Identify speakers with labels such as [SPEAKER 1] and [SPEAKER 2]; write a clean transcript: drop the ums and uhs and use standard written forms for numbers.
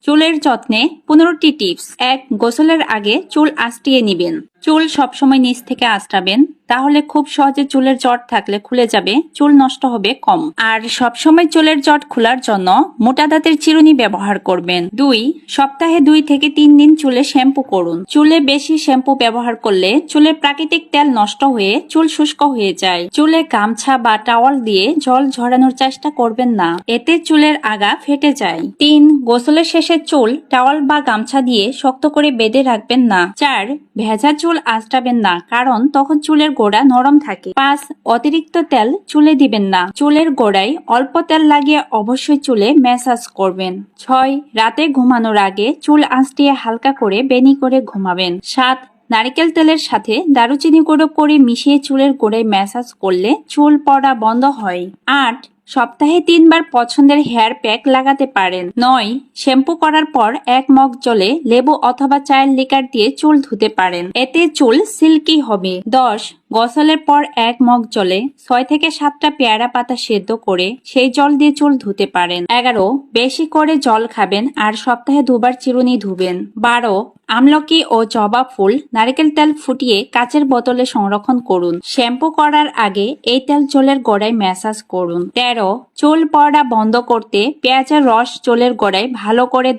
[SPEAKER 1] চুলের যত্নে 15টি টিপস। 1. গোসলের আগে চুল আঁচড়িয়ে নিবেন। চুল সবসময় নিচ থেকে আঁচড়াবেন, তাহলে খুব সহজে চুলের জট থাকলে খুলে যাবে, চুল নষ্ট হবে কম। আর সবসময় চুলের জট খোলার জন্য মোটা দাঁতের চিরুনি ব্যবহার করবেন। 2. সপ্তাহে 2 থেকে 3 দিন চুলে শ্যাম্পু করুন। চুলে বেশি শ্যাম্পু ব্যবহার করলে চুলের প্রাকৃতিক তেল নষ্ট হয়ে চুল শুষ্ক হয়ে যায়। চুলে গামছা বা টাওয়াল দিয়ে জল ঝরানোর চেষ্টা করবেন না, এতে চুলের আগা ফেটে যায়। 3. গোসলের শেষে চুল টাওয়াল বা গামছা দিয়ে শক্ত করে বেঁধে রাখবেন না। 4. ভেজা চুল আঁচড়াবেন না, কারণ তখন চুলের গোড়া নরম থাকে। 5. অতিরিক্ত তেল চুলে দিবেন না। চুলের গোড়ায় অল্প তেল লাগিয়ে অবশ্যই চুলে ম্যাসাজ করবেন। 6. রাতে ঘুমানোর আগে চুল আঁচড়িয়ে হালকা করে বেনি করে ঘুমাবেন। 7. নারকেল তেলের সাথে দারুচিনি গুঁড়ো করে মিশিয়ে চুলের গোড়ায় ম্যাসাজ করলে চুল পড়া বন্ধ হয়। 8. সপ্তাহে 3 বার পছন্দের হেয়ার প্যাক লাগাতে পারেন। 9. শ্যাম্পু করার পর 1 মগ জলে লেবু অথবা চায়ের লিকার দিয়ে চুল ধুতে পারেন, এতে চুল সিল্কি হবে। 10. গোসলের পর 1 মগ জলে 6 থেকে 7টা পেয়ারা পাতা সেদ্ধ করে সেই জল দিয়ে চুল ধুতে পারেন। 11. বেশি করে জল খাবেন আর সপ্তাহে 2 বার চিরুনি ধুবেন। 12. আমলকি ও জবা ফুল নারকেল তেল ফুটিয়ে কাচের বোতলে সংরক্ষণ করুন। শ্যাম্পু করার আগে এই তেল চুলের গোড়ায় ম্যাসাজ করুন। 13. চুল পড়া বন্ধ করতে পেঁয়াজের রস চুলের গোড়ায় ভালো করে